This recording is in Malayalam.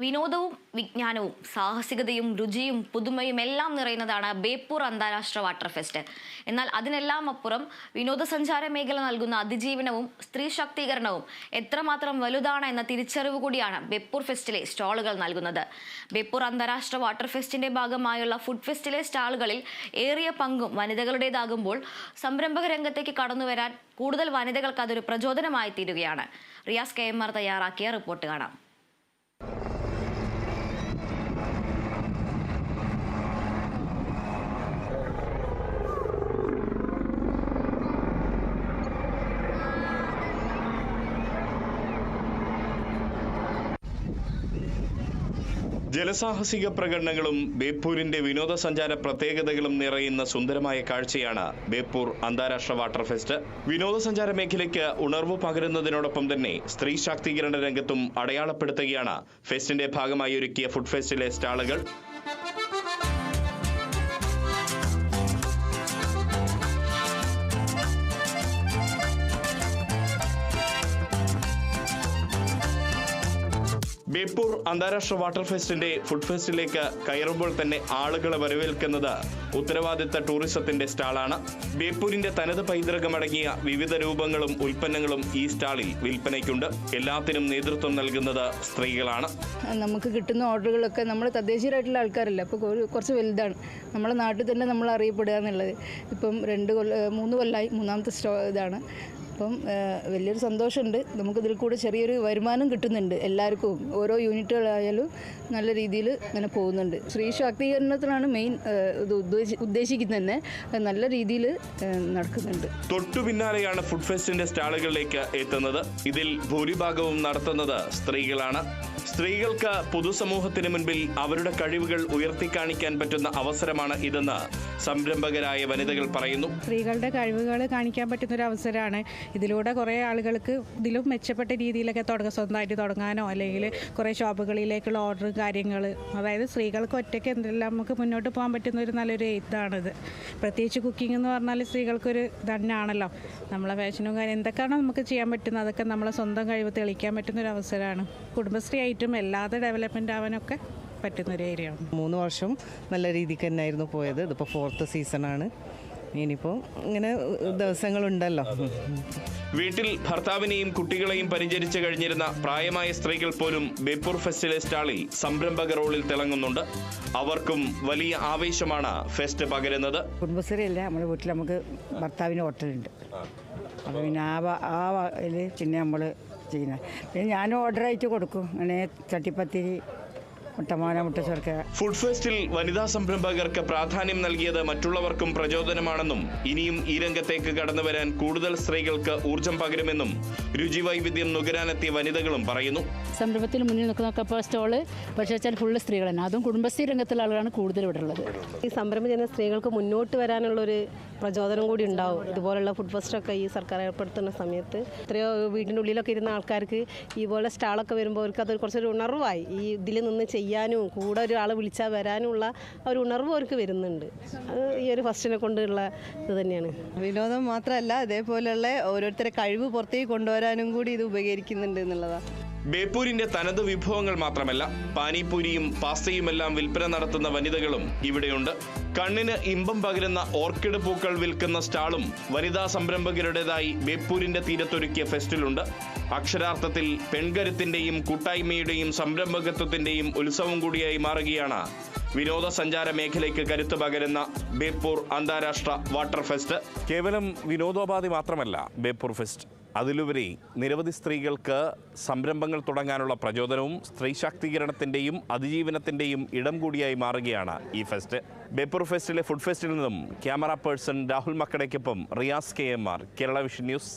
വിനോദവും വിജ്ഞാനവും സാഹസികതയും രുചിയും പുതുമയും എല്ലാം നിറയുന്നതാണ് ബേപ്പൂർ അന്താരാഷ്ട്ര വാട്ടർ ഫെസ്റ്റ്. എന്നാൽ അതിനെല്ലാം അപ്പുറം വിനോദസഞ്ചാര മേഖല നൽകുന്ന അതിജീവനവും സ്ത്രീ ശാക്തീകരണവും എത്രമാത്രം വലുതാണ് എന്ന തിരിച്ചറിവ് കൂടിയാണ് ബേപ്പൂർ ഫെസ്റ്റിലെ സ്റ്റാളുകൾ നൽകുന്നത്. ബേപ്പൂർ അന്താരാഷ്ട്ര വാട്ടർ ഫെസ്റ്റിന്റെ ഭാഗമായുള്ള ഫുഡ് ഫെസ്റ്റിലെ സ്റ്റാളുകളിൽ ഏറിയ പങ്കും വനിതകളുടേതാകുമ്പോൾ സംരംഭക രംഗത്തേക്ക് കടന്നുവരാൻ കൂടുതൽ വനിതകൾക്ക് അതൊരു പ്രചോദനമായി തീരുകയാണ്. റിയാസ് KMR തയ്യാറാക്കിയ റിപ്പോർട്ട് കാണാം. ജലസാഹസിക പ്രകടനങ്ങളും ബേപ്പൂരിന്റെ വിനോദസഞ്ചാര പ്രത്യേകതകളും നിറയുന്ന സുന്ദരമായ കാഴ്ചയാണ് ബേപ്പൂർ അന്താരാഷ്ട്ര വാട്ടർ ഫെസ്റ്റ്. വിനോദസഞ്ചാര മേഖലയ്ക്ക് ഉണർവ് പകരുന്നതിനോടൊപ്പം തന്നെ സ്ത്രീ ശാക്തീകരണ രംഗത്തും അടയാളപ്പെടുത്തുകയാണ് ഫെസ്റ്റിന്റെ ഭാഗമായി ഒരുക്കിയ ഫുഡ് ഫെസ്റ്റിലെ സ്റ്റാളുകൾ. ബേപ്പൂർ അന്താരാഷ്ട്ര വാട്ടർ ഫെസ്റ്റിന്റെ ഫുഡ് ഫെസ്റ്റിലേക്ക് കയറുമ്പോൾ തന്നെ ആളുകളെ വരവേൽക്കുന്നത് ഉത്തരവാദിത്ത ടൂറിസത്തിന്റെ സ്റ്റാളാണ്. ബേപ്പൂരിന്റെ തനത് പൈതൃകമടങ്ങിയ വിവിധ രൂപങ്ങളും ഉൽപ്പന്നങ്ങളും ഈ സ്റ്റാളിൽ വിൽപ്പനയ്ക്കുണ്ട്. എല്ലാത്തിനും നേതൃത്വം നൽകുന്നത് സ്ത്രീകളാണ്. നമുക്ക് കിട്ടുന്ന ഓർഡറുകളൊക്കെ നമ്മൾ തദ്ദേശീയരായിട്ടുള്ള ആൾക്കാരല്ല, അപ്പോൾ കുറച്ച് വലുതാണ്. നമ്മളെ നാട്ടിൽ തന്നെ നമ്മൾ അറിയപ്പെടുക എന്നുള്ളത് ഇപ്പം 3 കൊല്ലമായി, മൂന്നാമത്തെ ഇതാണ്. അപ്പം വലിയൊരു സന്തോഷമുണ്ട്. നമുക്കിതിൽ കൂടെ ചെറിയൊരു വരുമാനം കിട്ടുന്നുണ്ട്. എല്ലാവർക്കും ഓരോ യൂണിറ്റുകളായാലും നല്ല രീതിയിൽ ഇങ്ങനെ പോകുന്നുണ്ട്. സ്ത്രീ ശാക്തീകരണത്തിനാണ് മെയിൻ ഉദ്ദേശിക്കുന്നത് തന്നെ, നല്ല രീതിയിൽ നടക്കുന്നുണ്ട്. തൊട്ടു പിന്നാലെയാണ് ഫുഡ് ഫെസ്റ്റിന്റെ സ്റ്റാളുകളിലേക്ക് എത്തുന്നത്. ഇതിൽ ഭൂരിഭാഗവും നടത്തുന്നത് സ്ത്രീകളാണ്. സ്ത്രീകൾക്ക് പൊതുസമൂഹത്തിന് മുൻപിൽ അവരുടെ കഴിവുകൾ ഉയർത്തിക്കാണിക്കാൻ പറ്റുന്ന അവസരമാണ് ഇതെന്ന് സംരംഭകരായ വനിതകൾ പറയുന്നു. സ്ത്രീകളുടെ കഴിവുകൾ കാണിക്കാൻ പറ്റുന്ന ഒരു അവസരമാണ്. ഇതിലൂടെ കുറേ ആളുകൾക്ക് ഇതിലും മെച്ചപ്പെട്ട രീതിയിലൊക്കെ സ്വന്തമായിട്ട് തുടങ്ങാനോ അല്ലെങ്കിൽ കുറേ ഷോപ്പുകളിലേക്കുള്ള ഓർഡർ കാര്യങ്ങൾ, അതായത് സ്ത്രീകൾക്ക് ഒറ്റയ്ക്ക് എന്തെല്ലാം നമുക്ക് മുന്നോട്ട് പോകാൻ പറ്റുന്ന ഒരു നല്ലൊരു ഇതാണിത്. പ്രത്യേകിച്ച് കുക്കിംഗ് എന്ന് പറഞ്ഞാൽ സ്ത്രീകൾക്കൊരു തന്നെയാണല്ലോ. നമ്മളെ ഫാഷനും കാര്യം എന്തൊക്കെയാണോ നമുക്ക് ചെയ്യാൻ പറ്റുന്നത് അതൊക്കെ നമ്മളെ സ്വന്തം കഴിവ് തെളിയിക്കാൻ പറ്റുന്ന ഒരു അവസരമാണ്. കുടുംബശ്രീ ആയിട്ടും എല്ലാതെ ഡെവലപ്മെൻ്റ് ആവാനൊക്കെ പറ്റുന്നൊരു ഏരിയയാണ്. 3 വർഷം നല്ല രീതിക്ക് തന്നെയായിരുന്നു പോയത്. ഇതിപ്പോൾ 4th സീസണാണ്. ഇനിയിപ്പോൾ ഇങ്ങനെ ദിവസങ്ങളുണ്ടല്ലോ. വീട്ടിൽ ഭർത്താവിനെയും കുട്ടികളെയും പരിചരിച്ചു കഴിഞ്ഞിരുന്ന പ്രായമായ സ്ത്രീകൾ പോലും ബേപ്പൂർ ഫെസ്റ്റിലെ സ്റ്റാളിൽ സംരംഭക റോളിൽ തിളങ്ങുന്നുണ്ട്. അവർക്കും വലിയ ആവേശമാണ് ഫെസ്റ്റ് പകരുന്നത്. കുടുംബശ്രീ അല്ല, നമ്മുടെ വീട്ടിൽ നമുക്ക് ഭർത്താവിന് ഹോട്ടലുണ്ട്. അപ്പോൾ പിന്നെ പിന്നെ നമ്മൾ ചെയ്യുന്നത്. പിന്നെ ഞാൻ ഓർഡറായിട്ട് കൊടുക്കും. അങ്ങനെ ചട്ടിപ്പത്തിരി, മുട്ടമാല, മുട്ടച്ചോർക്ക. ഫുഡ് ഫെസ്റ്റിൽ വനിതാ സംരംഭകർക്ക് പ്രാധാന്യം നൽകിയത് മറ്റുള്ളവർക്കും പ്രചോദനമാണെന്നും ഇനിയും ഈ രംഗത്തേക്ക് കടന്നു വരാൻ കൂടുതൽ സ്ത്രീകൾക്ക് ഊർജം പകരുമെന്നും രുചി വൈവിധ്യം നുകരാനെത്തിയ വനിതകളും പറയുന്നു. സംരംഭത്തിൽ മുന്നിൽ നിൽക്കുന്ന സ്റ്റോള് പക്ഷേ ഫുള്ള് സ്ത്രീകൾ തന്നെ, അതും കുടുംബശ്രീ രംഗത്തുള്ള ആളുകളാണ് കൂടുതൽ ഇവിടെ ഉള്ളത്. ഈ സംരംഭം ചെയ്യുന്ന സ്ത്രീകൾക്ക് മുന്നോട്ട് വരാനുള്ളൊരു പ്രചോദനം കൂടി ഉണ്ടാവും. ഇതുപോലുള്ള ഫുഡ് ഫെസ്റ്റൊക്കെ ഈ സർക്കാർ ഏർപ്പെടുത്തുന്ന സമയത്ത് എത്രയോ വീടിൻ്റെ ഉള്ളിലൊക്കെ ഇരുന്ന ആൾക്കാർക്ക് ഇതുപോലെ സ്റ്റാളൊക്കെ വരുമ്പോൾ അവർക്ക് അതൊരു കുറച്ചൊരു ഉണർവായി. ഈ ഇതിൽ നിന്ന് ചെയ്യാനും കൂടെ ഒരാളെ വിളിച്ചാൽ വരാനുള്ള ഒരു ഉണർവ് അവർക്ക് വരുന്നുണ്ട്. അത് ഈ ഒരു ഫെസ്റ്റിനെ കൊണ്ടുള്ള ഇത് തന്നെയാണ്. വിനോദം മാത്രമല്ല, ഇതേപോലെയുള്ള ഓരോരുത്തരെ കഴിവ് പുറത്തേക്ക് കൊണ്ടുവരാനും കൂടി ഇത് ഉപകരിക്കുന്നുണ്ട് എന്നുള്ളതാണ്. ബേപ്പൂരിന്റെ തനത് വിഭവങ്ങൾ മാത്രമല്ല, പാനിപൂരിയും പാസ്തയുമെല്ലാം വിൽപ്പന നടത്തുന്ന വനിതകളും ഇവിടെയുണ്ട്. കണ്ണിന് ഇമ്പം പകരുന്ന ഓർക്കിഡ് പൂക്കൾ വിൽക്കുന്ന സ്റ്റാളും വനിതാ സംരംഭകരുടേതായി ബേപ്പൂരിന്റെ തീരത്തൊരുക്കിയ ഫെസ്റ്റിലുണ്ട്. അക്ഷരാർത്ഥത്തിൽ പെൺകരുത്തിന്റെയും കൂട്ടായ്മയുടെയും സംരംഭകത്വത്തിന്റെയും ഉത്സവം കൂടിയായി മാറുകയാണ് വിനോദസഞ്ചാര മേഖലയ്ക്ക് കരുത്ത് പകരുന്ന ബേപ്പൂർ അന്താരാഷ്ട്ര വാട്ടർ ഫെസ്റ്റ്. കേവലം വിനോദോപാധി മാത്രമല്ല ബേപ്പൂർ ഫെസ്റ്റ്, അതിലുപരി നിരവധി സ്ത്രീകൾക്ക് സംരംഭങ്ങൾ തുടങ്ങാനുള്ള പ്രചോദനവും സ്ത്രീ ശാക്തീകരണത്തിൻ്റെയും അതിജീവനത്തിൻ്റെയും ഇടം കൂടിയായി മാറുകയാണ് ഈ ഫെസ്റ്റ്. ബേപ്പൂർ ഫെസ്റ്റിലെ ഫുഡ് ഫെസ്റ്റിൽ നിന്നും ക്യാമറ പേഴ്സൺ രാഹുൽ മക്കടയ്ക്കൊപ്പം Riyas KMR, Kerala vision news.